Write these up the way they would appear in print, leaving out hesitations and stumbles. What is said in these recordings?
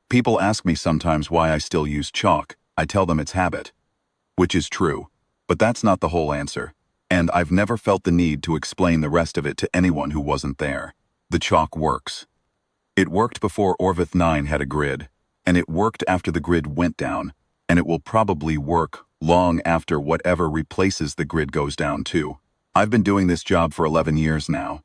People ask me sometimes why I still use chalk. I tell them it's habit. Which is true. But that's not the whole answer. And I've never felt the need to explain the rest of it to anyone who wasn't there. The chalk works. It worked before Orvith 9 had a grid, and it worked after the grid went down, and it will probably work long after whatever replaces the grid goes down too. I've been doing this job for 11 years now.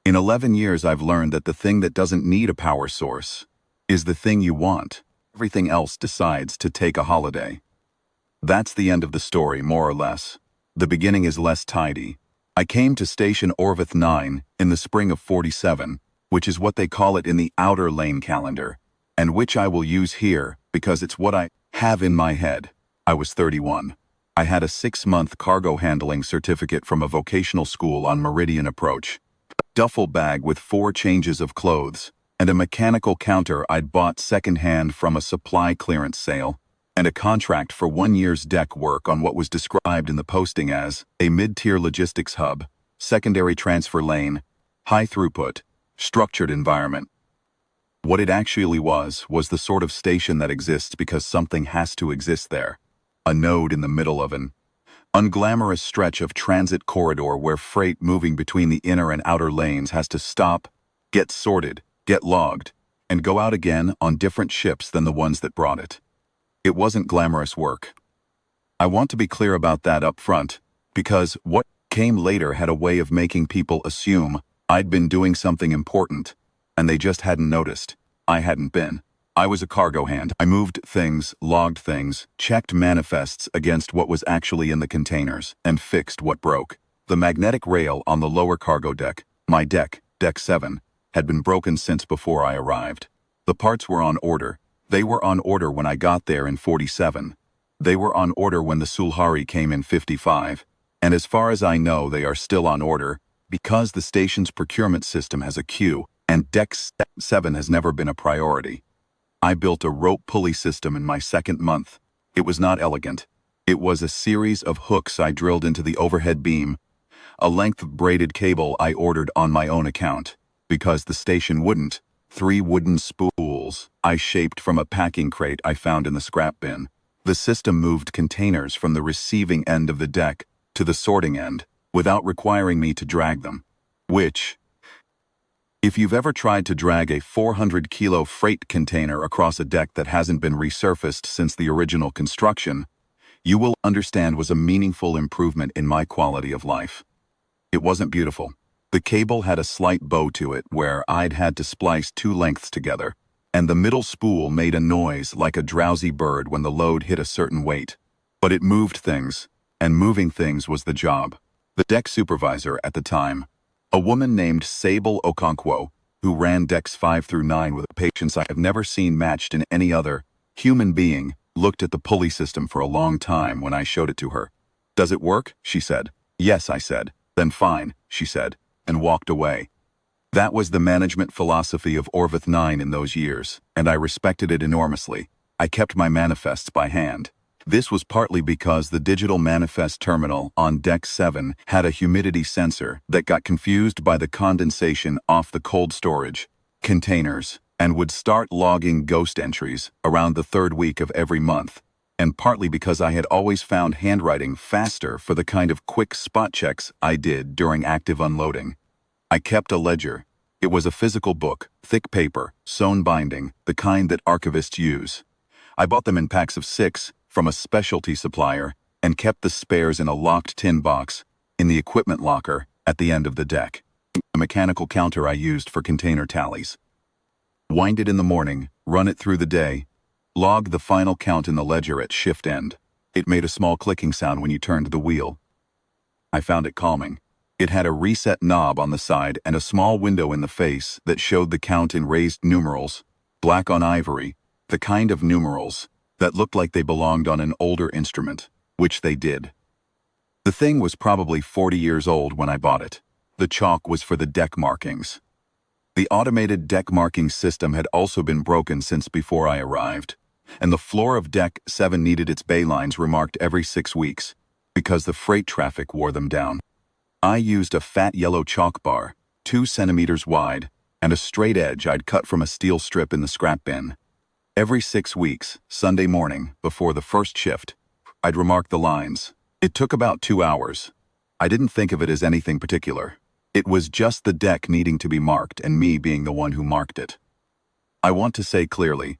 In 11 years I've learned that the thing that doesn't need a power source is the thing you want. Everything else decides to take a holiday. That's the end of the story, more or less. The beginning is less tidy. I came to station Orvith 9 in the spring of 47, which is what they call it in the outer lane calendar, and which I will use here because it's what I have in my head. I was 31. I had a 6-month cargo handling certificate from a vocational school on Meridian Approach, a duffel bag with 4 changes of clothes, and a mechanical counter I'd bought secondhand from a supply clearance sale, and a contract for 1 year's deck work on what was described in the posting as a mid-tier logistics hub, secondary transfer lane, high throughput, structured environment. What it actually was the sort of station that exists because something has to exist there. A node in the middle of an unglamorous stretch of transit corridor where freight moving between the inner and outer lanes has to stop, get sorted, get logged, and go out again on different ships than the ones that brought it. It wasn't glamorous work. I want to be clear about that up front, because what came later had a way of making people assume I'd been doing something important, and they just hadn't noticed. I hadn't been. I was a cargo hand. I moved things, logged things, checked manifests against what was actually in the containers, and fixed what broke. The magnetic rail on the lower cargo deck, my deck, Deck 7, had been broken since before I arrived. The parts were on order. They were on order when I got there in 47. They were on order when the Sulhari came in 55. And as far as I know, they are still on order because the station's procurement system has a queue, and Deck 7 has never been a priority. I built a rope pulley system in my 2nd month. It was not elegant. It was a series of hooks I drilled into the overhead beam, a length of braided cable I ordered on my own account, because the station wouldn't. 3 wooden spools I shaped from a packing crate I found in the scrap bin. The system moved containers from the receiving end of the deck to the sorting end without requiring me to drag them, which, if you've ever tried to drag a 400-kilo freight container across a deck that hasn't been resurfaced since the original construction, you will understand was a meaningful improvement in my quality of life. It wasn't beautiful. The cable had a slight bow to it where I'd had to splice 2 lengths together, and the middle spool made a noise like a drowsy bird when the load hit a certain weight. But it moved things, and moving things was the job. The deck supervisor at the time, a woman named Sable Okonkwo, who ran decks 5 through 9 with a patience I have never seen matched in any other human being, looked at the pulley system for a long time when I showed it to her. "Does it work?" she said. "Yes," I said. "Then fine," she said, and walked away. That was the management philosophy of Orvith 9 in those years, and I respected it enormously. I kept my manifests by hand. This was partly because the digital manifest terminal on Deck 7 had a humidity sensor that got confused by the condensation off the cold storage containers and would start logging ghost entries around the 3rd week of every month, and partly because I had always found handwriting faster for the kind of quick spot checks I did during active unloading. I kept a ledger. It was a physical book, thick paper, sewn binding, the kind that archivists use. I bought them in packs of 6 from a specialty supplier and kept the spares in a locked tin box in the equipment locker at the end of the deck. A mechanical counter I used for container tallies. Wind it in the morning, run it through the day, log the final count in the ledger at shift end. It made a small clicking sound when you turned the wheel. I found it calming. It had a reset knob on the side and a small window in the face that showed the count in raised numerals, black on ivory, the kind of numerals that looked like they belonged on an older instrument, which they did. The thing was probably 40 years old when I bought it. The chalk was for the deck markings. The automated deck marking system had also been broken since before I arrived, and the floor of Deck 7 needed its bay lines remarked every 6 weeks, because the freight traffic wore them down. I used a fat yellow chalk bar, 2 centimeters wide, and a straight edge I'd cut from a steel strip in the scrap bin. Every 6 weeks, Sunday morning, before the first shift, I'd remark the lines. It took about 2 hours. I didn't think of it as anything particular. It was just the deck needing to be marked and me being the one who marked it. I want to say clearly,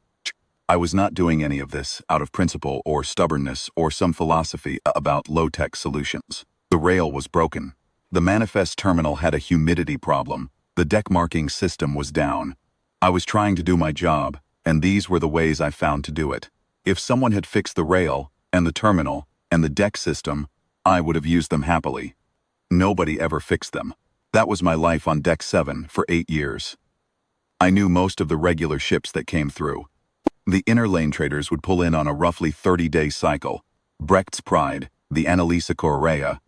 I was not doing any of this out of principle or stubbornness or some philosophy about low-tech solutions. The rail was broken. The manifest terminal had a humidity problem. The deck marking system was down. I was trying to do my job, and these were the ways I found to do it. If someone had fixed the rail, and the terminal, and the deck system, I would have used them happily. Nobody ever fixed them. That was my life on Deck 7 for 8 years. I knew most of the regular ships that came through. The inner lane traders would pull in on a roughly 30-day cycle. Brecht's Pride, the Annalisa Correa,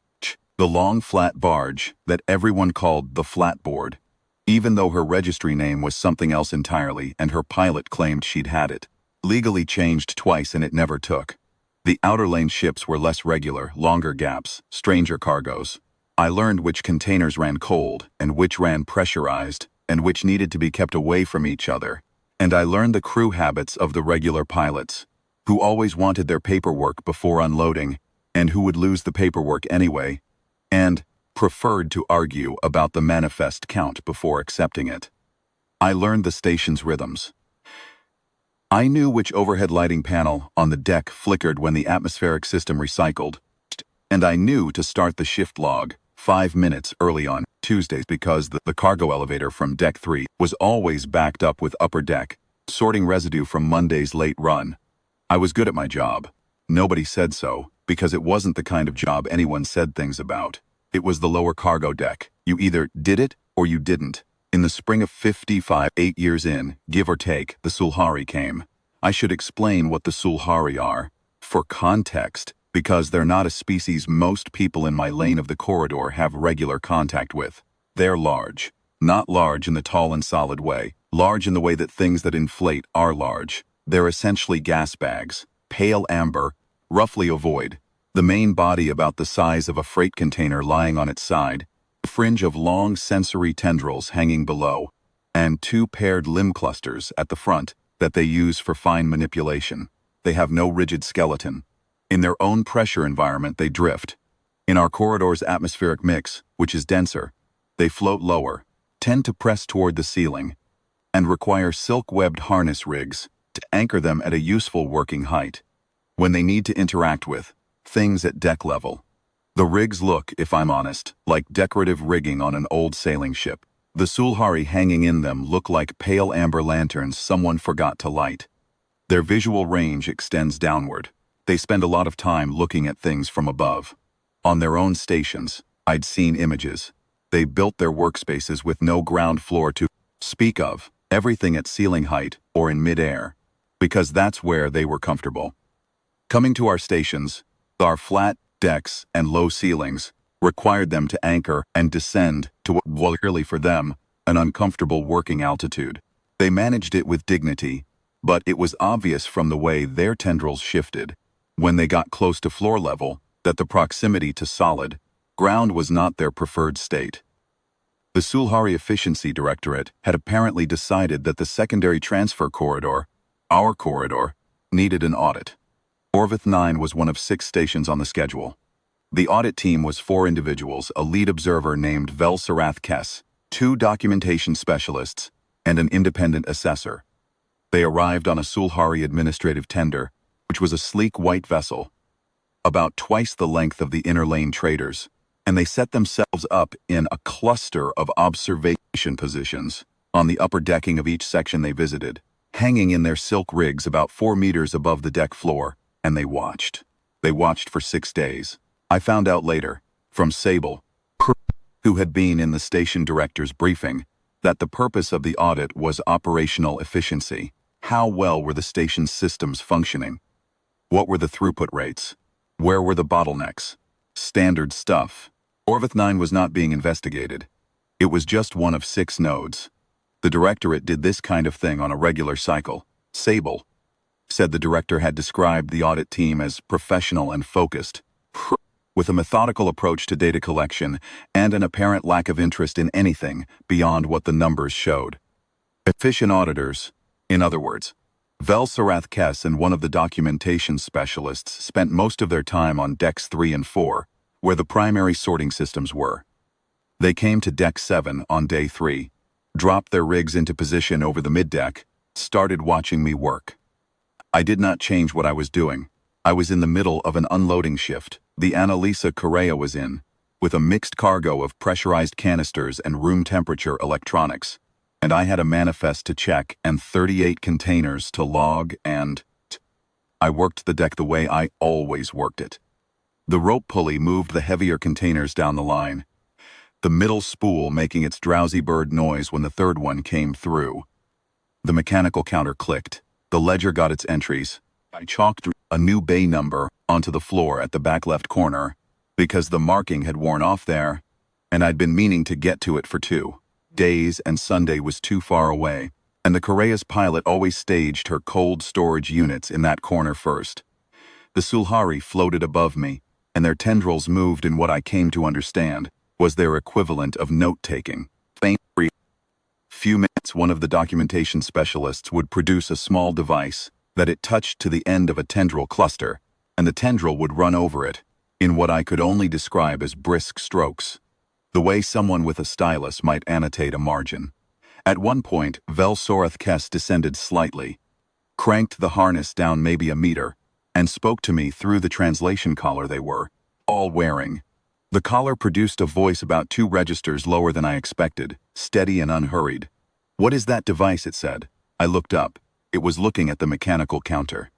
the long flat barge that everyone called the Flatboard, even though her registry name was something else entirely and her pilot claimed she'd had it. Legally changed twice and it never took. The outer lane ships were less regular, longer gaps, stranger cargoes. I learned which containers ran cold and which ran pressurized and which needed to be kept away from each other. And I learned the crew habits of the regular pilots, who always wanted their paperwork before unloading and who would lose the paperwork anyway, and preferred to argue about the manifest count before accepting it. I learned the station's rhythms. I knew which overhead lighting panel on the deck flickered when the atmospheric system recycled, and I knew to start the shift log 5 minutes early on Tuesdays because the cargo elevator from Deck 3 was always backed up with upper deck, sorting residue from Monday's late run. I was good at my job. Nobody said so, because it wasn't the kind of job anyone said things about. It was the lower cargo deck. You either did it or you didn't. In the spring of 55, 8 years in, give or take, the Sulhari came. I should explain what the Sulhari are. For context, because they're not a species most people in my lane of the corridor have regular contact with. They're large. Not large in the tall and solid way. Large in the way that things that inflate are large. They're essentially gas bags. Pale amber, roughly ovoid. The main body about the size of a freight container lying on its side. A fringe of long sensory tendrils hanging below. And 2 paired limb clusters at the front that they use for fine manipulation. They have no rigid skeleton. In their own pressure environment, they drift. In our corridor's atmospheric mix, which is denser, they float lower, tend to press toward the ceiling, and require silk-webbed harness rigs to anchor them at a useful working height when they need to interact with things at deck level. The rigs look, if I'm honest, like decorative rigging on an old sailing ship. The Sulhari hanging in them look like pale amber lanterns someone forgot to light. Their visual range extends downward. They spend a lot of time looking at things from above. On their own stations, I'd seen images. They built their workspaces with no ground floor to speak of, everything at ceiling height or in midair, because that's where they were comfortable. Coming to our stations, our flat decks and low ceilings required them to anchor and descend to what was clearly for them an uncomfortable working altitude. They managed it with dignity, but it was obvious from the way their tendrils shifted when they got close to floor level that the proximity to solid ground was not their preferred state. The Sulhari Efficiency Directorate had apparently decided that the secondary transfer corridor, our corridor, needed an audit. Orvith 9 was one of 6 stations on the schedule. The audit team was 4 individuals, a lead observer named Velsarath Kess, 2 documentation specialists, and an independent assessor. They arrived on a Sulhari administrative tender, which was a sleek white vessel, about twice the length of the inner lane traders, and they set themselves up in a cluster of observation positions on the upper decking of each section they visited, hanging in their silk rigs about 4 meters above the deck floor, and they watched. They watched for 6 days. I found out later, from Sable, who had been in the station director's briefing, that the purpose of the audit was operational efficiency. How well were the station's systems functioning? What were the throughput rates? Where were the bottlenecks? Standard stuff. Orvith 9 was not being investigated. It was just one of 6 nodes. The directorate did this kind of thing on a regular cycle. Sable said the director had described the audit team as professional and focused, with a methodical approach to data collection and an apparent lack of interest in anything beyond what the numbers showed. Efficient auditors, in other words. Velsorath Kess and one of the documentation specialists spent most of their time on decks 3 and 4, where the primary sorting systems were. They came to deck 7 on day 3, dropped their rigs into position over the middeck, started watching me work. I did not change what I was doing. I was in the middle of an unloading shift the Annalisa Correa was in, with a mixed cargo of pressurized canisters and room temperature electronics, and I had a manifest to check and 38 containers to log and I worked the deck the way I always worked it. The rope pulley moved the heavier containers down the line, the middle spool making its drowsy bird noise when the third one came through. The mechanical counter clicked. The ledger got its entries. I chalked a new bay number onto the floor at the back left corner because the marking had worn off there, and I'd been meaning to get to it for 2 days, and Sunday was too far away, and the Correa's pilot always staged her cold storage units in that corner first. The Sulhari floated above me, and their tendrils moved in what I came to understand was their equivalent of note-taking. Few minutes, one of the documentation specialists would produce a small device that it touched to the end of a tendril cluster, and the tendril would run over it, in what I could only describe as brisk strokes, the way someone with a stylus might annotate a margin. At one point, Velsorath Kess descended slightly, cranked the harness down maybe a meter, and spoke to me through the translation collar they were all wearing. The collar produced a voice about 2 registers lower than I expected, steady and unhurried. "What is that device?" it said. I looked up. It was looking at the mechanical counter.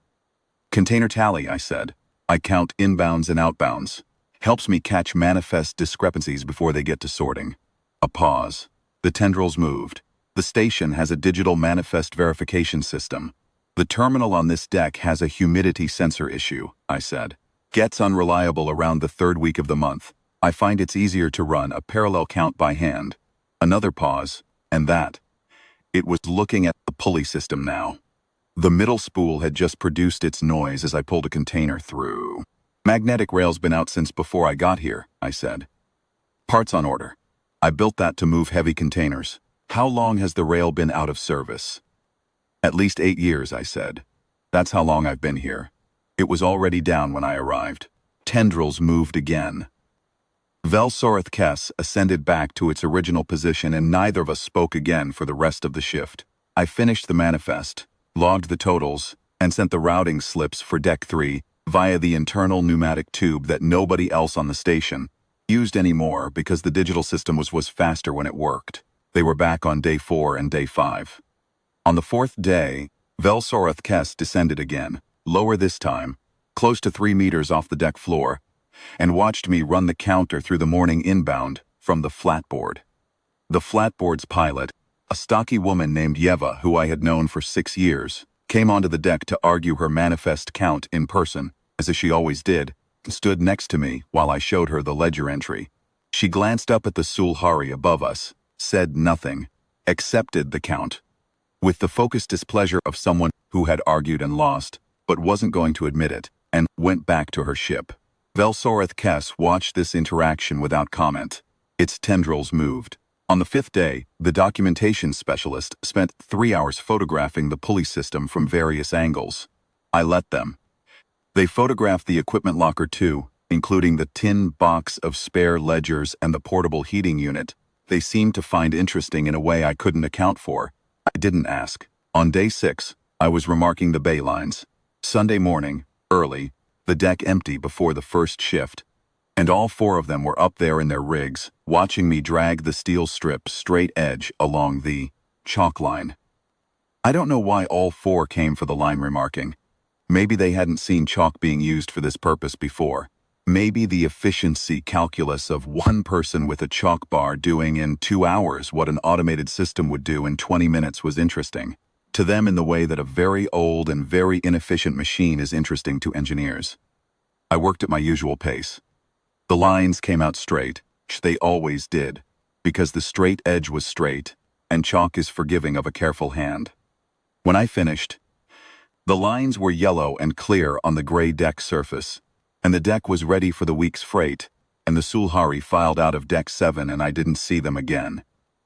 "Container tally," I said. "I count inbounds and outbounds. Helps me catch manifest discrepancies before they get to sorting." A pause. The tendrils moved. "The station has a digital manifest verification system. The terminal on this deck has a humidity sensor issue," I said. "Gets unreliable around the 3rd week of the month. I find it's easier to run a parallel count by hand." Another pause, and that. It was looking at the pulley system now. The middle spool had just produced its noise as I pulled a container through. "Magnetic rail's been out since before I got here," I said. "Parts on order. I built that to move heavy containers." "How long has the rail been out of service?" "At least 8 years," I said. "That's how long I've been here." It was already down when I arrived. Tendrils moved again. Velsorath Kess ascended back to its original position, and neither of us spoke again for the rest of the shift. I finished the manifest, logged the totals, and sent the routing slips for Deck 3 via the internal pneumatic tube that nobody else on the station used anymore because the digital system was faster when it worked. They were back on Day 4 and Day 5. On the 4th day, Velsorath Kess descended again, lower this time, close to 3 meters off the deck floor, and watched me run the counter through the morning inbound from the flatboard. The flatboard's pilot, a stocky woman named Yeva, who I had known for 6 years, came onto the deck to argue her manifest count in person, as she always did, and stood next to me while I showed her the ledger entry. She glanced up at the Sulhari above us, said nothing, accepted the count, with the focused displeasure of someone who had argued and lost, but wasn't going to admit it, and went back to her ship. Velsorath Kess watched this interaction without comment. Its tendrils moved. On the 5th day, the documentation specialist spent 3 hours photographing the pulley system from various angles. I let them. They photographed the equipment locker too, including the tin box of spare ledgers and the portable heating unit. They seemed to find interesting in a way I couldn't account for. I didn't ask. On Day 6, I was remarking the bay lines. Sunday morning, early, the deck empty before the first shift, and all 4 of them were up there in their rigs, watching me drag the steel strip straight edge along the chalk line. I don't know why all 4 came for the line remarking. Maybe they hadn't seen chalk being used for this purpose before. Maybe the efficiency calculus of one person with a chalk bar doing in 2 hours what an automated system would do in 20 minutes was interesting to them, in the way that a very old and very inefficient machine is interesting to engineers. I worked at my usual pace. The lines came out straight, which they always did, because the straight edge was straight, and chalk is forgiving of a careful hand. When I finished, the lines were yellow and clear on the gray deck surface, and the deck was ready for the week's freight, and the Sulhari filed out of Deck 7 and I didn't see them again.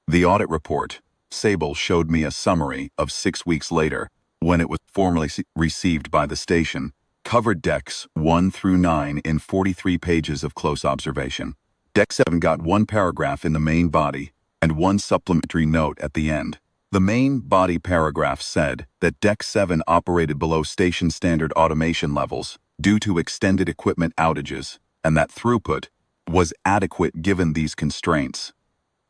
The audit report, Sable, showed me a summary of 6 weeks later, when it was formally received by the station, covered decks 1 through 9 in 43 pages of close observation. Deck 7 got one paragraph in the main body and one supplementary note at the end. The main body paragraph said that Deck 7 operated below station standard automation levels due to extended equipment outages, and that throughput was adequate given these constraints.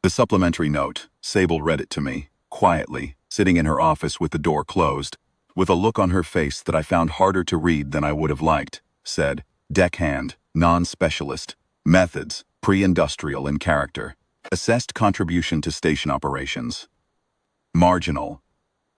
The supplementary note, Sable read it to me, quietly, sitting in her office with the door closed, with a look on her face that I found harder to read than I would have liked, said, Deckhand, non-specialist, methods, pre-industrial in character, assessed contribution to station operations. Marginal.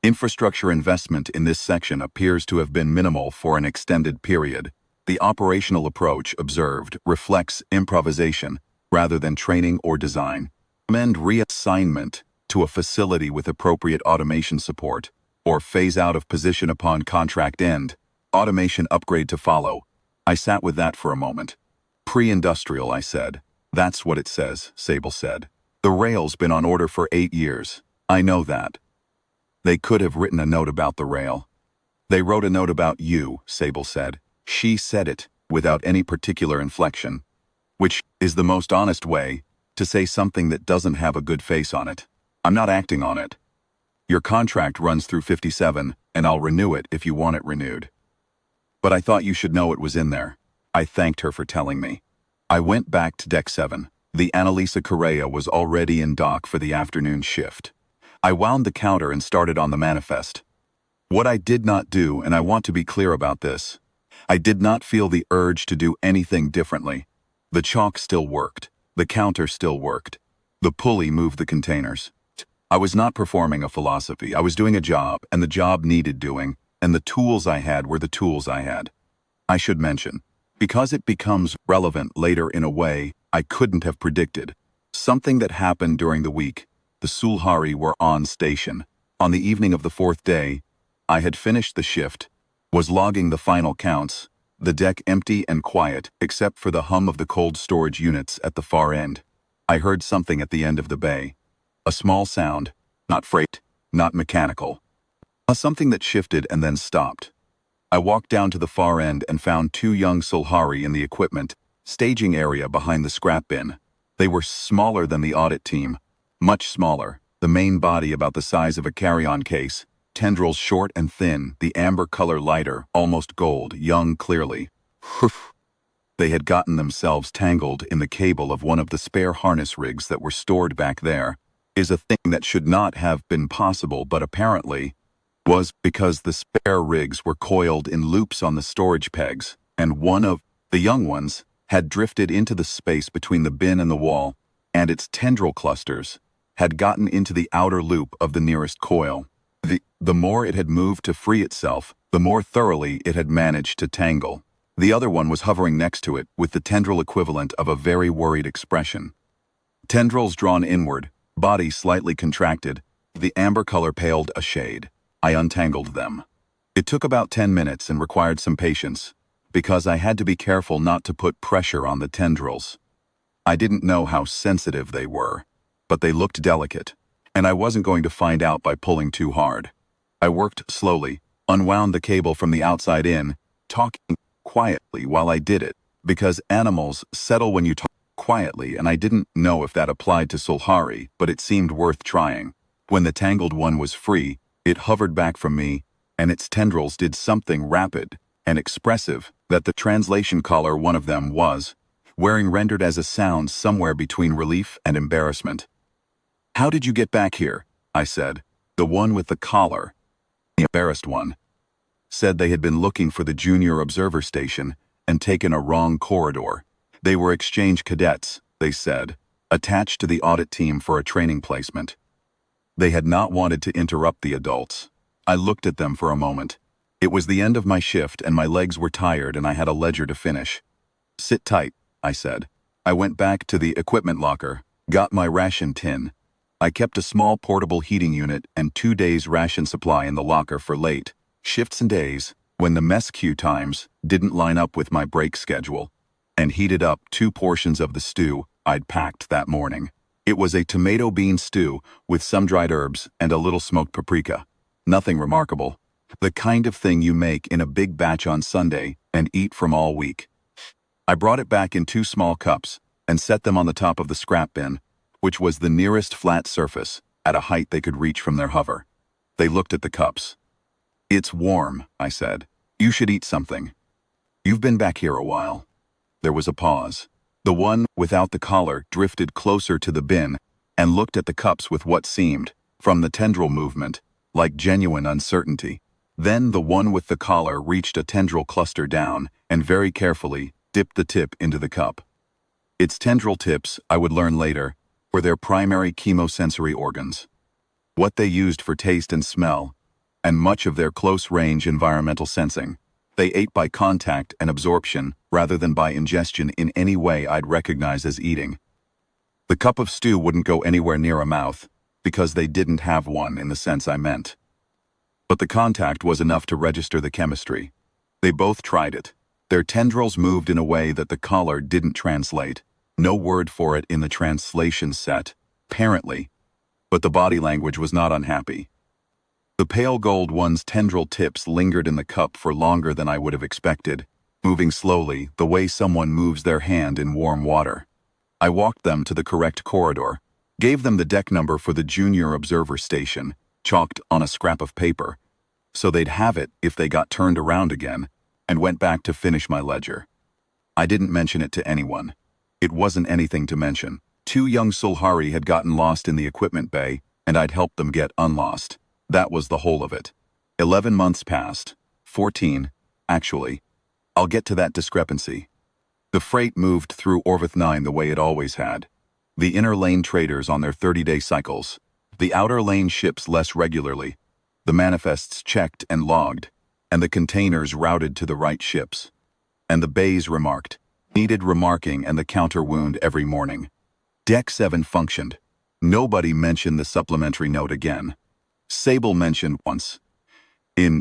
Infrastructure investment in this section appears to have been minimal for an extended period. The operational approach observed reflects improvisation rather than training or design. Recommend reassignment to a facility with appropriate automation support, or phase out of position upon contract end. Automation upgrade to follow. I sat with that for a moment. Pre-industrial, I said. That's what it says, Sable said. The rail's been on order for 8 years. I know that. They could have written a note about the rail. They wrote a note about you, Sable said. She said it, without any particular inflection. Which is the most honest way to say something that doesn't have a good face on it. I'm not acting on it. Your contract runs through 57, and I'll renew it if you want it renewed. But I thought you should know it was in there. I thanked her for telling me. I went back to Deck 7. The Annalisa Correa was already in dock for the afternoon shift. I wound the counter and started on the manifest. What I did not do, and I want to be clear about this, I did not feel the urge to do anything differently. The chalk still worked. The counter still worked. The pulley moved the containers. I was not performing a philosophy. I was doing a job, and the job needed doing, and the tools I had were the tools I had. I should mention, because it becomes relevant later in a way I couldn't have predicted, something that happened during the week. The Sulhari were on station. On the evening of the 4th day, I had finished the shift, was logging the final counts, the deck empty and quiet except for the hum of the cold storage units at the far end. I heard something at the end of the bay. A small sound, not freight, not mechanical. Something that shifted and then stopped. I walked down to the far end and found 2 young Sulhari in the equipment staging area behind the scrap bin. They were smaller than the audit team, much smaller, the main body about the size of a carry-on case, tendrils short and thin, the amber color lighter, almost gold, young clearly. They had gotten themselves tangled in the cable of one of the spare harness rigs that were stored back there, is a thing that should not have been possible but apparently was because the spare rigs were coiled in loops on the storage pegs, and one of the young ones had drifted into the space between the bin and the wall, and its tendril clusters had gotten into the outer loop of the nearest coil. The more it had moved to free itself, the more thoroughly it had managed to tangle. The other one was hovering next to it with the tendril equivalent of a very worried expression. Tendrils drawn inward, body slightly contracted, the amber color paled a shade. I untangled them. It took about 10 minutes and required some patience, because I had to be careful not to put pressure on the tendrils. I didn't know how sensitive they were, but they looked delicate, and I wasn't going to find out by pulling too hard. I worked slowly, unwound the cable from the outside in, talking quietly while I did it, because animals settle when you talk quietly, and I didn't know if that applied to Sulhari, but it seemed worth trying. When the tangled one was free, it hovered back from me, and its tendrils did something rapid and expressive that the translation collar one of them was wearing rendered as a sound somewhere between relief and embarrassment. "How did you get back here?" I said. The one with the collar, the embarrassed one, said they had been looking for the junior observer station and taken a wrong corridor. They were exchange cadets, they said, attached to the audit team for a training placement. They had not wanted to interrupt the adults. I looked at them for a moment. It was the end of my shift and my legs were tired and I had a ledger to finish. "Sit tight," I said. I went back to the equipment locker, got my ration tin. I kept a small portable heating unit and 2 days' ration supply in the locker for late shifts and days when the mess queue times didn't line up with my break schedule, and heated up 2 portions of the stew I'd packed that morning. It was a tomato bean stew with some dried herbs and a little smoked paprika. Nothing remarkable. The kind of thing you make in a big batch on Sunday and eat from all week. I brought it back in 2 small cups and set them on the top of the scrap bin, which was the nearest flat surface at a height they could reach from their hover. They looked at the cups. "It's warm," I said. "You should eat something. You've been back here a while." There was a pause. The one without the collar drifted closer to the bin and looked at the cups with what seemed, from the tendril movement, like genuine uncertainty. Then the one with the collar reached a tendril cluster down and very carefully dipped the tip into the cup. Its tendril tips, I would learn later, were their primary chemosensory organs. What they used for taste and smell, and much of their close-range environmental sensing. They ate by contact and absorption rather than by ingestion in any way I'd recognize as eating. The cup of stew wouldn't go anywhere near a mouth because they didn't have one in the sense I meant. But the contact was enough to register the chemistry. They both tried it. Their tendrils moved in a way that the collar didn't translate. No word for it in the translation set, apparently. But the body language was not unhappy. The pale gold one's tendril tips lingered in the cup for longer than I would have expected, moving slowly, the way someone moves their hand in warm water. I walked them to the correct corridor, gave them the deck number for the junior observer station, chalked on a scrap of paper, so they'd have it if they got turned around again, and went back to finish my ledger. I didn't mention it to anyone. It wasn't anything to mention. 2 young Sulhari had gotten lost in the equipment bay, and I'd helped them get unlost. That was the whole of it. 11 months passed. 14, actually. I'll get to that discrepancy. The freight moved through Orvith 9 the way it always had. The inner lane traders on their 30-day cycles. The outer lane ships less regularly. The manifests checked and logged, and the containers routed to the right ships. And the bays remarked, needed remarking, and the counter wound every morning. Deck 7 functioned. Nobody mentioned the supplementary note again. Sable mentioned once, in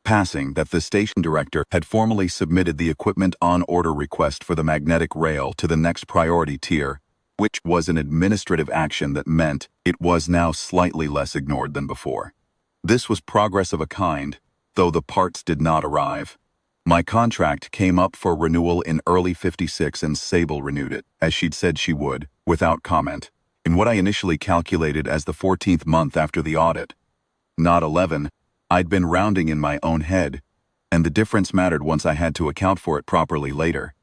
passing, that the station director had formally submitted the equipment on-order request for the magnetic rail to the next priority tier, which was an administrative action that meant it was now slightly less ignored than before. This was progress of a kind, though the parts did not arrive. My contract came up for renewal in early '56 and Sable renewed it, as she'd said she would, without comment, in what I initially calculated as the 14th month after the audit. Not 11, I'd been rounding in my own head, and the difference mattered once I had to account for it properly later.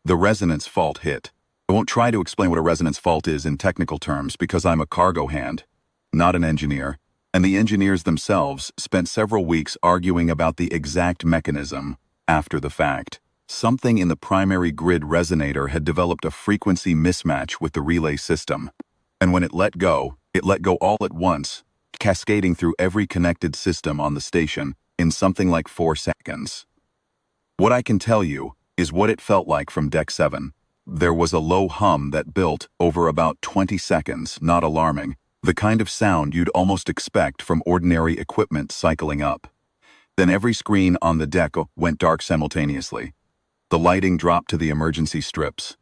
The resonance fault hit. I won't try to explain what a resonance fault is in technical terms because I'm a cargo hand, not an engineer, and the engineers themselves spent several weeks arguing about the exact mechanism after the fact. Something in the primary grid resonator had developed a frequency mismatch with the relay system, and when it let go all at once, cascading through every connected system on the station in something like 4 seconds. What I can tell you is what it felt like from Deck 7. There was a low hum that built over about 20 seconds, not alarming, the kind of sound you'd almost expect from ordinary equipment cycling up. Then every screen on the deck went dark simultaneously. The lighting dropped to the emergency strips.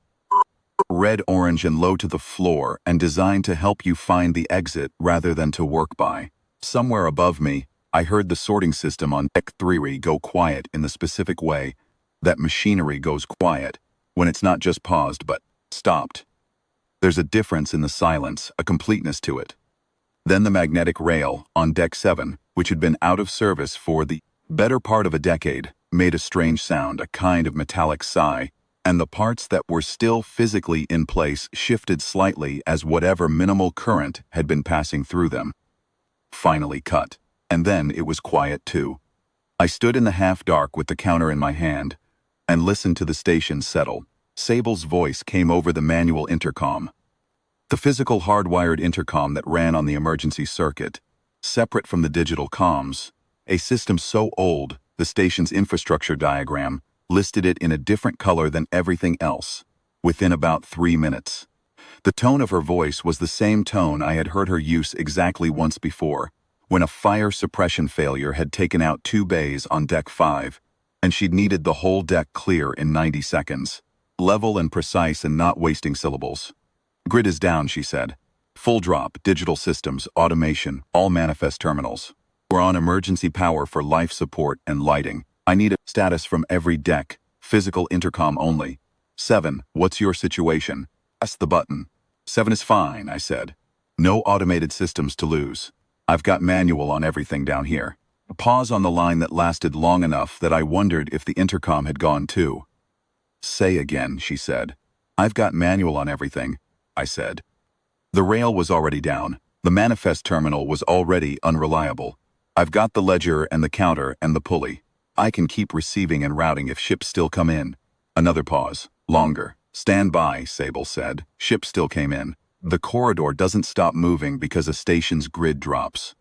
Red, orange, and low to the floor, and designed to help you find the exit rather than to work by. Somewhere above me, I heard the sorting system on Deck 3 go quiet in the specific way that machinery goes quiet when it's not just paused but stopped. There's a difference in the silence, a completeness to it. Then the magnetic rail on Deck 7, which had been out of service for the better part of a decade, made a strange sound, a kind of metallic sigh, and the parts that were still physically in place shifted slightly as whatever minimal current had been passing through them finally cut, and then it was quiet too. I stood in the half-dark with the counter in my hand and listened to the station settle. Sable's voice came over the manual intercom, the physical hardwired intercom that ran on the emergency circuit, separate from the digital comms, a system so old the station's infrastructure diagram listed it in a different color than everything else, within about 3 minutes. The tone of her voice was the same tone I had heard her use exactly once before, when a fire suppression failure had taken out 2 bays on Deck 5, and she'd needed the whole deck clear in 90 seconds. Level and precise and not wasting syllables. Grid is down, she said. Full drop, digital systems, automation, all manifest terminals. We're on emergency power for life support and lighting. I need a status from every deck. Physical intercom only. 7, what's your situation? Press the button. 7 is fine, I said. No automated systems to lose. I've got manual on everything down here. A pause on the line that lasted long enough that I wondered if the intercom had gone too. Say again, she said. I've got manual on everything, I said. The rail was already down. The manifest terminal was already unreliable. I've got the ledger and the counter and the pulley. I can keep receiving and routing if ships still come in. Another pause. Longer. Stand by, Sable said. Ship still came in. The corridor doesn't stop moving because a station's grid drops.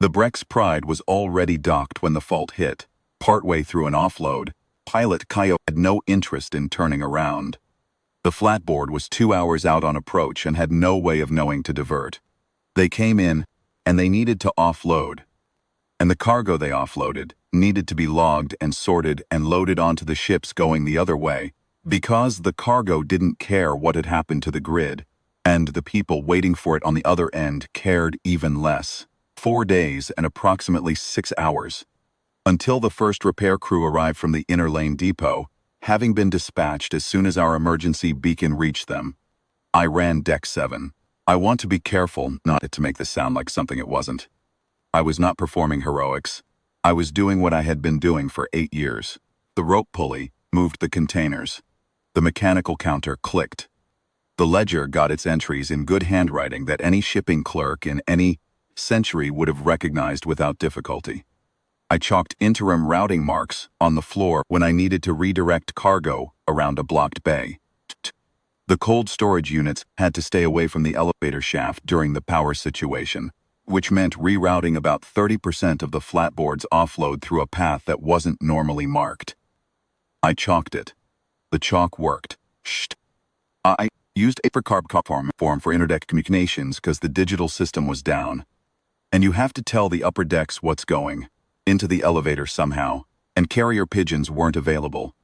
The Brex Pride was already docked when the fault hit. Partway through an offload, pilot Kaio had no interest in turning around. The flatboard was 2 hours out on approach and had no way of knowing to divert. They came in, and they needed to offload. And the cargo they offloaded needed to be logged and sorted and loaded onto the ships going the other way, because the cargo didn't care what had happened to the grid, and the people waiting for it on the other end cared even less. 4 days and approximately 6 hours. Until the first repair crew arrived from the inner lane depot, having been dispatched as soon as our emergency beacon reached them. I ran Deck 7. I want to be careful not to make this sound like something it wasn't. I was not performing heroics. I was doing what I had been doing for 8 years. The rope pulley moved the containers. The mechanical counter clicked. The ledger got its entries in good handwriting that any shipping clerk in any century would have recognized without difficulty. I chalked interim routing marks on the floor when I needed to redirect cargo around a blocked bay. The cold storage units had to stay away from the elevator shaft during the power situation, which meant rerouting about 30% of the flatboard's offload through a path that wasn't normally marked. I chalked it. The chalk worked. I used a carb form for interdeck communications because the digital system was down. And you have to tell the upper decks what's going into the elevator somehow, and carrier pigeons weren't available.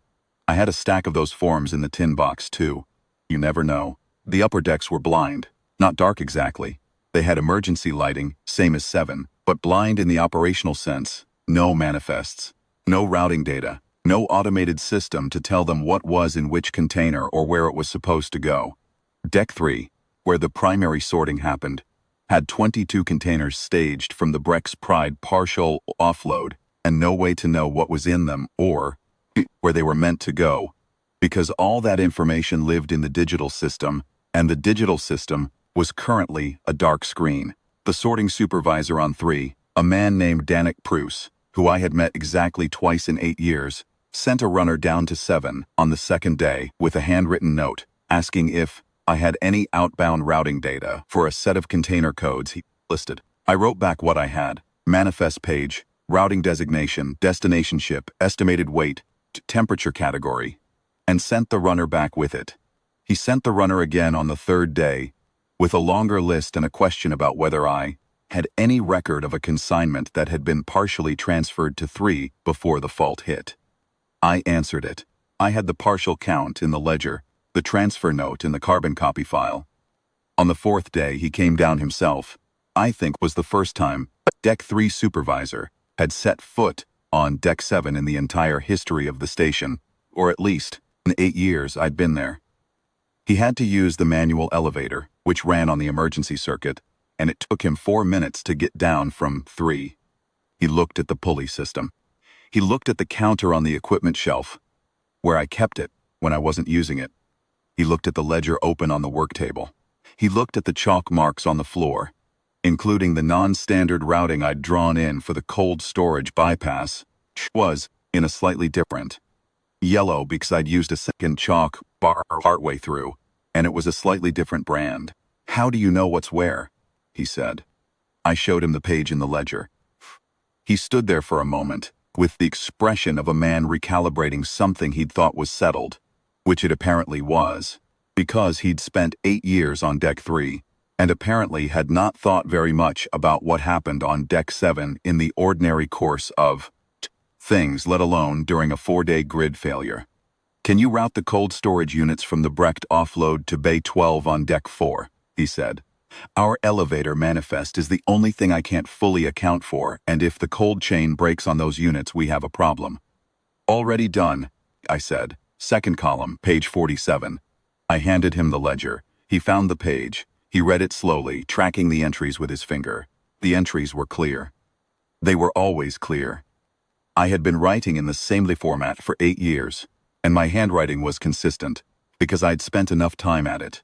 I had a stack of those forms in the tin box too. You never know. The upper decks were blind, not dark exactly. They had emergency lighting, same as 7, but blind in the operational sense. No manifests, no routing data, no automated system to tell them what was in which container or where it was supposed to go. Deck 3, where the primary sorting happened, had 22 containers staged from the Brex Pride partial offload and no way to know what was in them or where they were meant to go, because all that information lived in the digital system, and the digital system was currently a dark screen. The sorting supervisor on 3, a man named Danik Pruce, who I had met exactly twice in 8 years, sent a runner down to 7 on the second day with a handwritten note asking if I had any outbound routing data for a set of container codes he listed. I wrote back what I had: manifest page, routing designation, destination ship, estimated weight, temperature category, and sent the runner back with it. He sent the runner again on the third day with a longer list and a question about whether I had any record of a consignment that had been partially transferred to 3 before the fault hit. I answered it. I had the partial count in the ledger, the transfer note in the carbon copy file. On the 4th day, he came down himself. I think was the first time a Deck 3 supervisor had set foot on Deck 7 in the entire history of the station, or at least in the 8 years I'd been there. He had to use the manual elevator, which ran on the emergency circuit, and it took him 4 minutes to get down from 3. He looked at the pulley system. He looked at the counter on the equipment shelf, where I kept it when I wasn't using it. He looked at the ledger open on the work table. He looked at the chalk marks on the floor, including the non-standard routing I'd drawn in for the cold storage bypass, which was in a slightly different yellow because I'd used a second chalk bar partway through, and it was a slightly different brand. How do you know what's where? He said. I showed him the page in the ledger. He stood there for a moment, with the expression of a man recalibrating something he'd thought was settled, which it apparently was, because he'd spent 8 years on Deck 3, and apparently had not thought very much about what happened on Deck 7 in the ordinary course of things, let alone during a 4-day grid failure. Can you route the cold storage units from the Brecht offload to Bay 12 on Deck 4? He said. Our elevator manifest is the only thing I can't fully account for, and if the cold chain breaks on those units, we have a problem. Already done, I said. Second column, page 47. I handed him the ledger. He found the page. He read it slowly, tracking the entries with his finger. The entries were clear. They were always clear. I had been writing in the same format for 8 years, and my handwriting was consistent, because I'd spent enough time at it.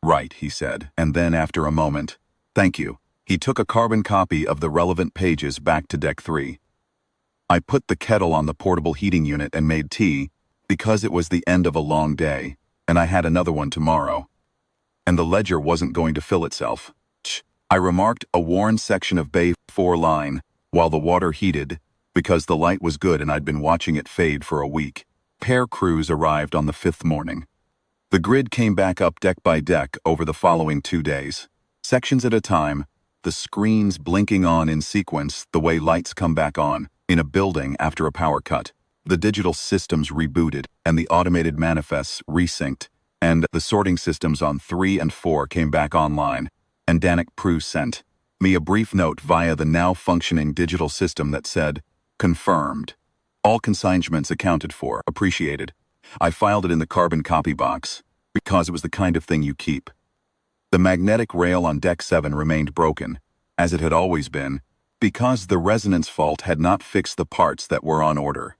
Right, he said, and then after a moment, thank you. He took a carbon copy of the relevant pages back to Deck 3. I put the kettle on the portable heating unit and made tea, because it was the end of a long day, and I had another one tomorrow. And the ledger wasn't going to fill itself. I remarked a worn section of Bay 4 line, while the water heated, because the light was good and I'd been watching it fade for a week. Pair crews arrived on the 5th morning. The grid came back up deck by deck over the following 2 days. Sections at a time, the screens blinking on in sequence the way lights come back on in a building after a power cut. The digital systems rebooted and the automated manifests resynced, and the sorting systems on 3 and 4 came back online, and Danik Prue sent me a brief note via the now functioning digital system that said, confirmed. All consignments accounted for, appreciated. I filed it in the carbon copy box, because it was the kind of thing you keep. The magnetic rail on Deck 7 remained broken, as it had always been, because the resonance fault had not fixed the parts that were on order.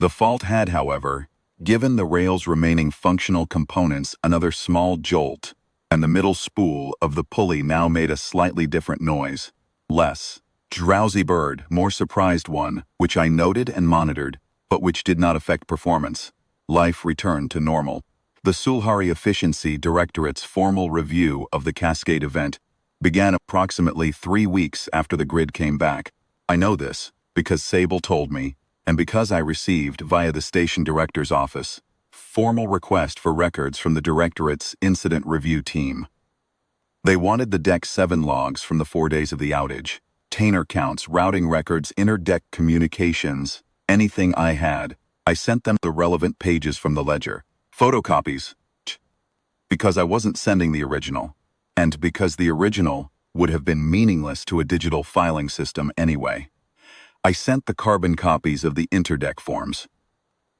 The fault had, however, given the rail's remaining functional components another small jolt, and the middle spool of the pulley now made a slightly different noise. Less drowsy bird, more surprised one, which I noted and monitored, but which did not affect performance. Life returned to normal. The Sulhari Efficiency Directorate's formal review of the Cascade event began approximately 3 weeks after the grid came back. I know this because Sable told me, and because I received, via the station director's office, formal request for records from the Directorate's incident review team. They wanted the Deck 7 logs from the 4 days of the outage, Tainer counts, routing records, inter-deck communications, anything I had. I sent them the relevant pages from the ledger. Photocopies. Because I wasn't sending the original, and because the original would have been meaningless to a digital filing system anyway. I sent the carbon copies of the interdeck forms.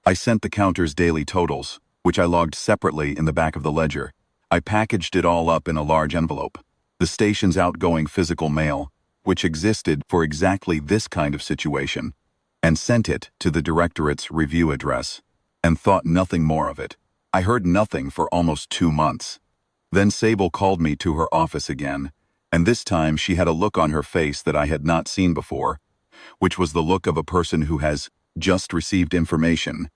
I sent the counter's daily totals, which I logged separately in the back of the ledger. I packaged it all up in a large envelope. The station's outgoing physical mail, which existed for exactly this kind of situation, and sent it to the Directorate's review address, and thought nothing more of it. I heard nothing for almost 2 months. Then Sable called me to her office again, and this time she had a look on her face that I had not seen before, which was the look of a person who has just received information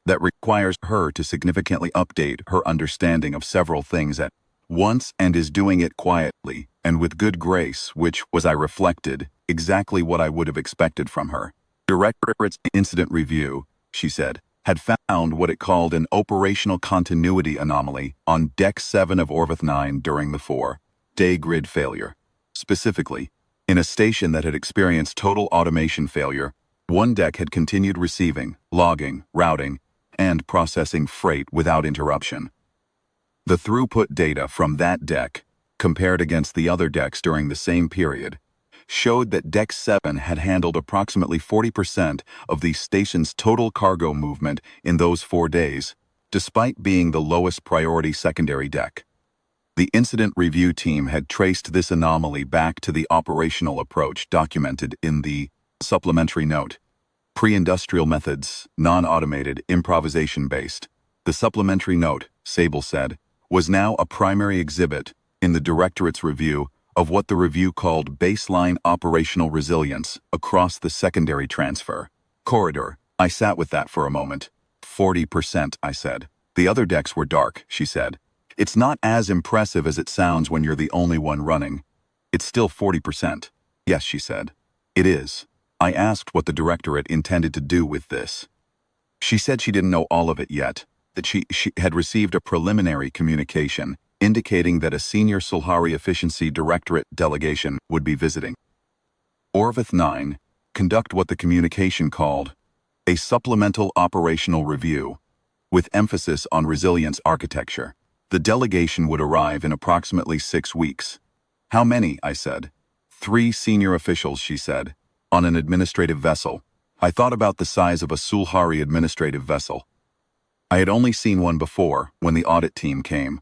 that requires her to significantly update her understanding of several things at once and is doing it quietly and with good grace, which was, I reflected, exactly what I would have expected from her. Directorate's incident review, she said, had found what it called an operational continuity anomaly on Deck 7 of Orvith 9 during the 4-day grid failure. Specifically, in a station that had experienced total automation failure, one deck had continued receiving, logging, routing, and processing freight without interruption. The throughput data from that deck, compared against the other decks during the same period, showed that Deck 7 had handled approximately 40% of the station's total cargo movement in those 4 days, despite being the lowest priority secondary deck. The incident review team had traced this anomaly back to the operational approach documented in the supplementary note. Pre-industrial methods, non-automated, improvisation-based. The supplementary note, Sable said, was now a primary exhibit in the Directorate's review of what the review called baseline operational resilience across the secondary transfer corridor. I sat with that for a moment. 40%, I said. The other decks were dark, she said. It's not as impressive as it sounds when you're the only one running. It's still 40%. Yes, she said. It is. I asked what the Directorate intended to do with this. She said she didn't know all of it yet, that she had received a preliminary communication indicating that a senior Sulhari Efficiency Directorate delegation would be visiting Orvith 9, conduct what the communication called a supplemental operational review, with emphasis on resilience architecture. The delegation would arrive in approximately 6 weeks. How many? I said. 3 senior officials, she said. On an administrative vessel. I thought about the size of a Sulhari administrative vessel. I had only seen one before, when the audit team came.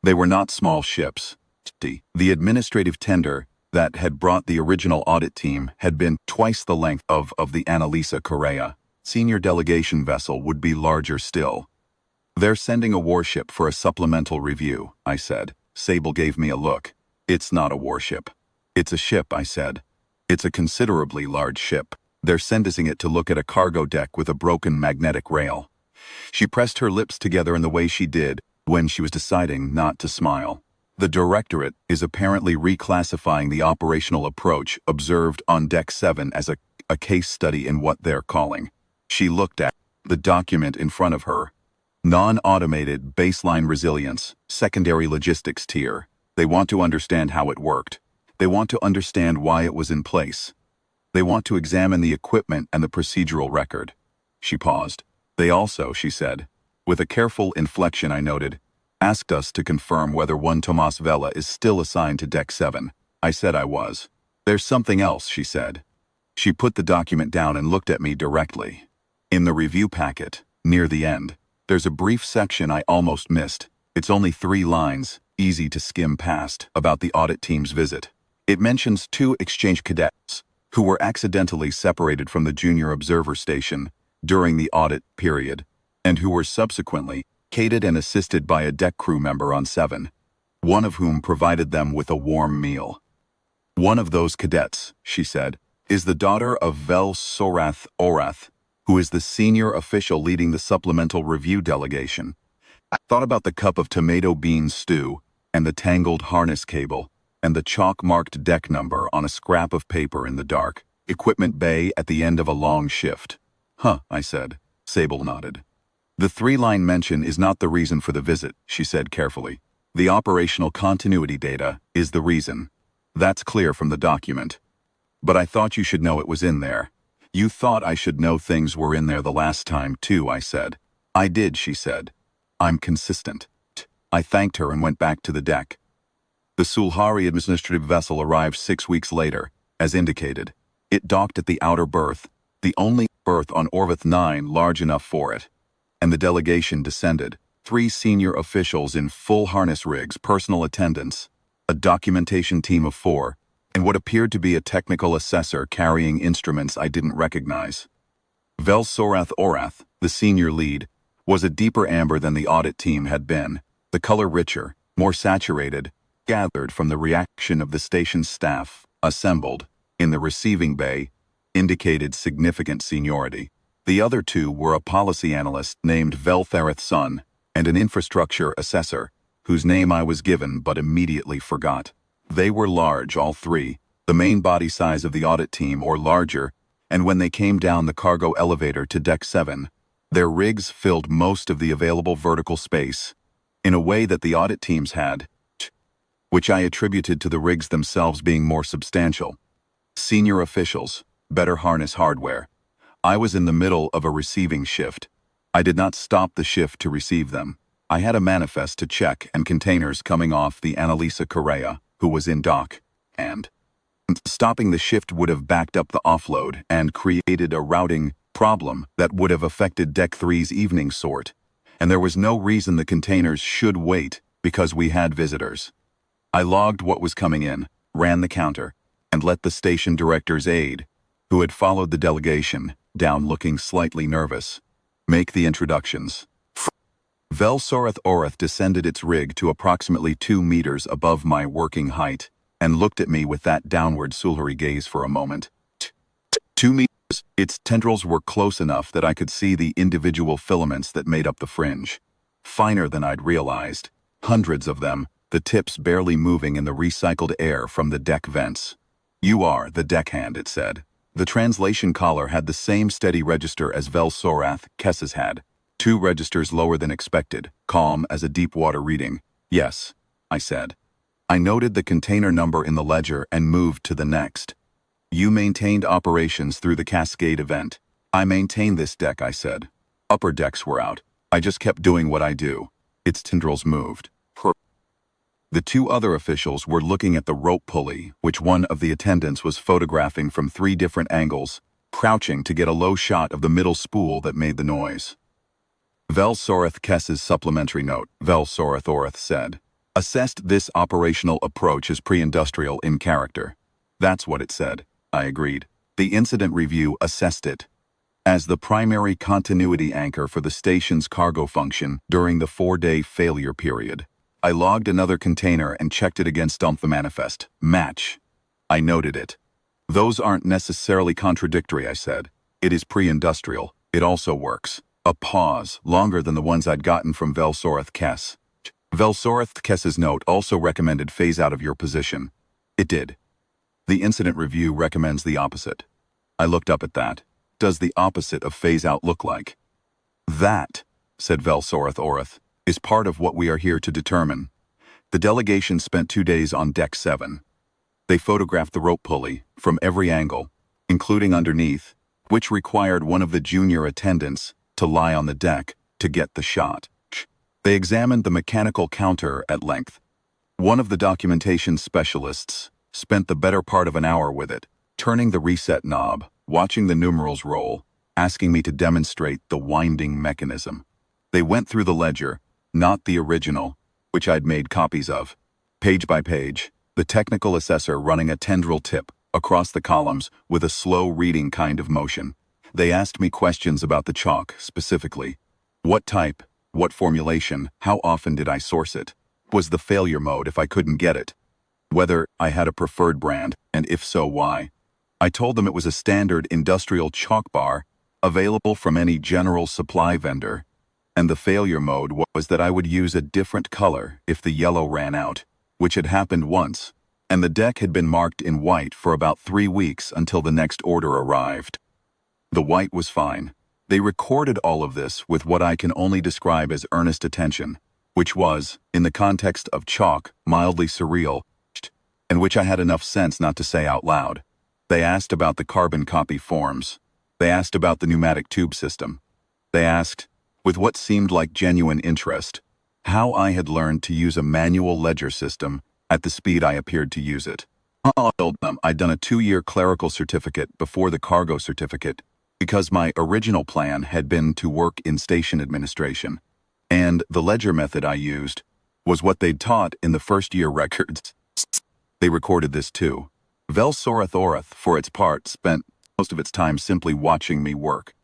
They were not small ships. The administrative tender that had brought the original audit team had been twice the length of the Annalisa Correa. Senior delegation vessel would be larger still. They're sending a warship for a supplemental review, I said. Sable gave me a look. It's not a warship. It's a ship, I said. It's a considerably large ship. They're sending it to look at a cargo deck with a broken magnetic rail. She pressed her lips together in the way she did when she was deciding not to smile. The Directorate is apparently reclassifying the operational approach observed on Deck 7 as a case study in what they're calling. She looked at the document in front of her. Non-automated baseline resilience, secondary logistics tier. They want to understand how it worked. They want to understand why it was in place. They want to examine the equipment and the procedural record. She paused. They also, she said, with a careful inflection I noted, asked us to confirm whether one Tomas Vela is still assigned to Deck 7. I said I was. There's something else, she said. She put the document down and looked at me directly. In the review packet, near the end, there's a brief section I almost missed. It's only 3 lines, easy to skim past, about the audit team's visit. It mentions 2 exchange cadets who were accidentally separated from the junior observer station during the audit period, and who were subsequently cated and assisted by a deck crew member on 7, one of whom provided them with a warm meal. One of those cadets, she said, is the daughter of Vel Sorath Orath, who is the senior official leading the supplemental review delegation. I thought about the cup of tomato bean stew, and the tangled harness cable, and the chalk-marked deck number on a scrap of paper in the dark equipment bay at the end of a long shift. Huh, I said. Sable nodded. The 3-line mention is not the reason for the visit, she said carefully. The operational continuity data is the reason. That's clear from the document. But I thought you should know it was in there. You thought I should know things were in there the last time too, I said. I did, she said. I'm consistent. I thanked her and went back to the deck. The Sulhari administrative vessel arrived 6 weeks later, as indicated. It docked at the outer berth, the only berth on Orvith 9 large enough for it. And the delegation descended, 3 senior officials in full harness rigs, personal attendants, a documentation team of 4, and what appeared to be a technical assessor carrying instruments I didn't recognize. Vel Sorath Orath, the senior lead, was a deeper amber than the audit team had been, the color richer, more saturated, gathered from the reaction of the station's staff, assembled, in the receiving bay, indicated significant seniority. The other 2 were a policy analyst named Velthareth Sun and an infrastructure assessor, whose name I was given but immediately forgot. They were large, all 3, the main body size of the audit team or larger, and when they came down the cargo elevator to Deck 7, their rigs filled most of the available vertical space, in a way that the audit teams had, which I attributed to the rigs themselves being more substantial. Senior officials, better harness hardware. I was in the middle of a receiving shift. I did not stop the shift to receive them. I had a manifest to check and containers coming off the Annalisa Correa, who was in dock, and stopping the shift would have backed up the offload and created a routing problem that would have affected Deck 3's evening sort, and there was no reason the containers should wait because we had visitors. I logged what was coming in, ran the counter, and let the station director's aide, who had followed the delegation, down looking slightly nervous, make the introductions. Vel Sorath Orath descended its rig to approximately 2 meters above my working height and looked at me with that downward Sulhari gaze for a moment. 2 meters. Its tendrils were close enough that I could see the individual filaments that made up the fringe. Finer than I'd realized. Hundreds of them, the tips barely moving in the recycled air from the deck vents. You are the deckhand, it said. The translation collar had the same steady register as Vel Sorath Kess's had. 2 registers lower than expected, calm as a deep water reading. Yes, I said. I noted the container number in the ledger and moved to the next. You maintained operations through the Cascade event. I maintained this deck, I said. Upper decks were out. I just kept doing what I do. Its tendrils moved. The two other officials were looking at the rope pulley, which one of the attendants was photographing from 3 different angles, crouching to get a low shot of the middle spool that made the noise. Vel Soreth Kess's supplementary note, Vel Soreth Oreth said, assessed this operational approach as pre-industrial in character. That's what it said, I agreed. The incident review assessed it as the primary continuity anchor for the station's cargo function during the 4-day failure period. I logged another container and checked it against the manifest. Match. I noted it. Those aren't necessarily contradictory, I said. It is pre-industrial. It also works. A pause, longer than the ones I'd gotten from Vel Soreth Kess. Vel Soreth Kess's note also recommended phase out of your position. It did. The incident review recommends the opposite. I looked up at that. Does the opposite of phase out look like? That, said Vel Soreth Oreth, is part of what we are here to determine. The delegation spent 2 days on Deck 7. They photographed the rope pulley from every angle, including underneath, which required one of the junior attendants to lie on the deck to get the shot. They examined the mechanical counter at length. One of the documentation specialists spent the better part of an hour with it, turning the reset knob, watching the numerals roll, asking me to demonstrate the winding mechanism. They went through the ledger, not the original, which I'd made copies of, page by page, the technical assessor running a tendril tip across the columns with a slow reading kind of motion. They asked me questions about the chalk, specifically. What type? What formulation? How often did I source it? Was the failure mode if I couldn't get it? Whether I had a preferred brand, and if so, why? I told them it was a standard industrial chalk bar, available from any general supply vendor, and the failure mode was that I would use a different color if the yellow ran out, which had happened once, and the deck had been marked in white for about 3 weeks until the next order arrived. The white was fine. They recorded all of this with what I can only describe as earnest attention, which was, in the context of chalk, mildly surreal, and which I had enough sense not to say out loud. They asked about the carbon copy forms. They asked about the pneumatic tube system. They asked, with what seemed like genuine interest, how I had learned to use a manual ledger system at the speed I appeared to use it. I told them I'd done a 2-year clerical certificate before the cargo certificate because my original plan had been to work in station administration, and the ledger method I used was what they'd taught in the first-year records. They recorded this too. Vel Soreth Oreth, for its part, spent most of its time simply watching me work.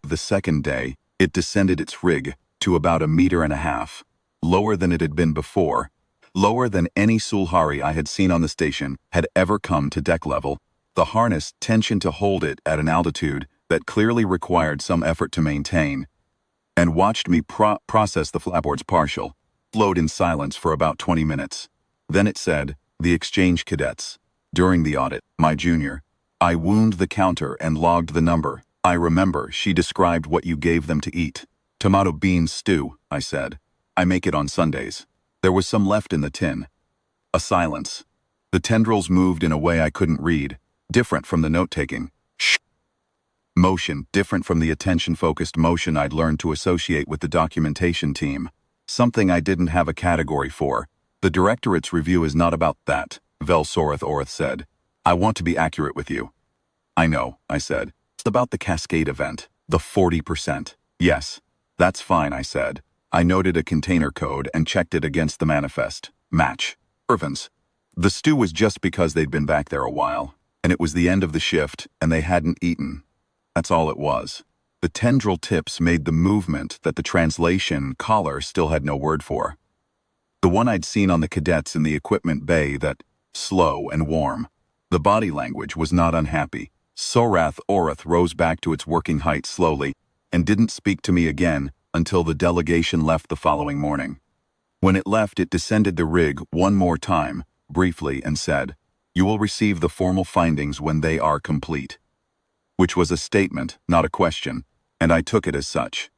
The second day, it descended its rig to about 1.5 meters, lower than it had been before, lower than any Sulhari I had seen on the station had ever come to deck level. The harness tensioned to hold it at an altitude that clearly required some effort to maintain, and watched me process the flapboard's partial, flowed in silence for about 20 minutes. Then it said, the exchange cadets. During the audit, my junior, I wound the counter and logged the number. I remember she described what you gave them to eat. Tomato bean stew, I said. I make it on Sundays. There was some left in the tin. A silence. The tendrils moved in a way I couldn't read, different from the note-taking. Shh. Motion, different from the attention-focused motion I'd learned to associate with the documentation team. Something I didn't have a category for. The directorate's review is not about that, Vel Soreth Oreth said. I want to be accurate with you. I know, I said. It's about the Cascade event, the 40%. Yes, that's fine, I said. I noted a container code and checked it against the manifest. Match. Irvins. The stew was just because they'd been back there a while, and it was the end of the shift, and they hadn't eaten. That's all it was. The tendril tips made the movement that the translation collar still had no word for. The one I'd seen on the cadets in the equipment bay that, slow and warm. The body language was not unhappy. Soreth Oreth rose back to its working height slowly, and didn't speak to me again until the delegation left the following morning. When it left, it descended the rig one more time, briefly, and said, "You will receive the formal findings when they are complete." Which was a statement, not a question, and I took it as such.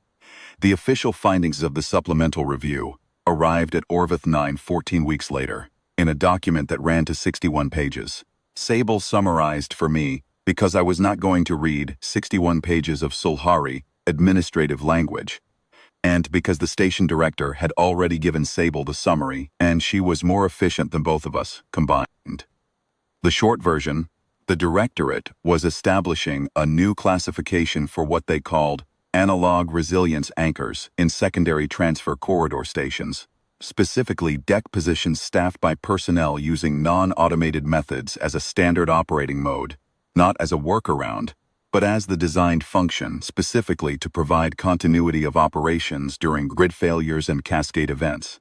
The official findings of the supplemental review arrived at Orvith 9 14 weeks later, in a document that ran to 61 pages. Sable summarized for me, because I was not going to read 61 pages of Sulhari administrative language. And because the station director had already given Sable the summary, and she was more efficient than both of us combined. The short version, the directorate was establishing a new classification for what they called analog resilience anchors in secondary transfer corridor stations, specifically deck positions staffed by personnel using non-automated methods as a standard operating mode, not as a workaround, but as the designed function specifically to provide continuity of operations during grid failures and cascade events.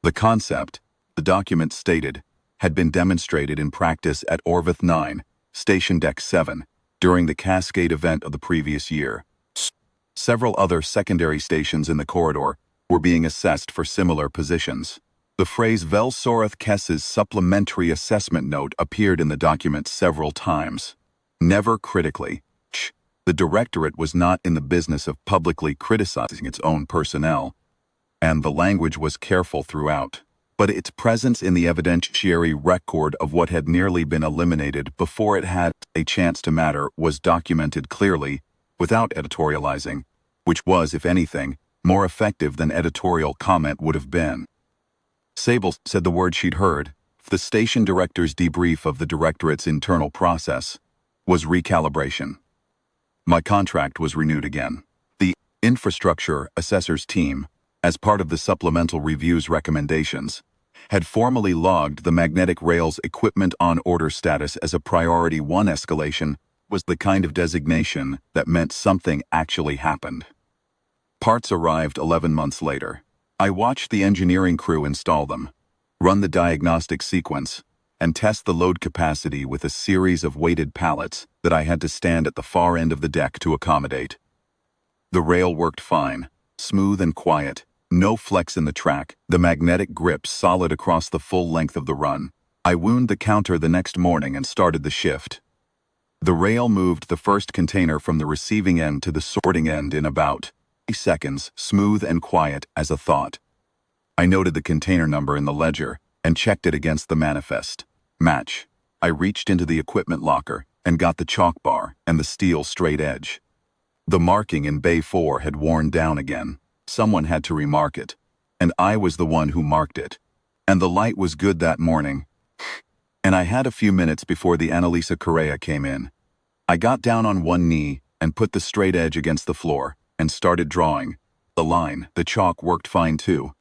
The concept, the document stated, had been demonstrated in practice at Orvith 9, Station Deck 7, during the cascade event of the previous year. Several other secondary stations in the corridor were being assessed for similar positions. The phrase Velsorath Kess's supplementary assessment note appeared in the document several times. Never critically. The directorate was not in the business of publicly criticizing its own personnel, and the language was careful throughout. But its presence in the evidentiary record of what had nearly been eliminated before it had a chance to matter was documented clearly, without editorializing, which was, if anything, more effective than editorial comment would have been. Sable said the word she'd heard, the station director's debrief of the directorate's internal process, was recalibration. My contract was renewed again. The infrastructure assessors team, as part of the supplemental review's recommendations, had formally logged the magnetic rail's equipment on order status as a priority 1 escalation was the kind of designation that meant something actually happened. Parts arrived 11 months later. I watched the engineering crew install them, run the diagnostic sequence, and test the load capacity with a series of weighted pallets that I had to stand at the far end of the deck to accommodate. The rail worked fine, smooth and quiet, no flex in the track, the magnetic grip solid across the full length of the run. I wound the counter the next morning and started the shift. The rail moved the first container from the receiving end to the sorting end in about 3 seconds, smooth and quiet as a thought. I noted the container number in the ledger and checked it against the manifest. Match. I reached into the equipment locker and got the chalk bar and the steel straight edge. The marking in Bay 4 had worn down again. Someone had to remark it, and I was the one who marked it. And the light was good that morning. And I had a few minutes before the Annalisa Correa came in. I got down on one knee and put the straight edge against the floor and started drawing. The line, the chalk worked fine too.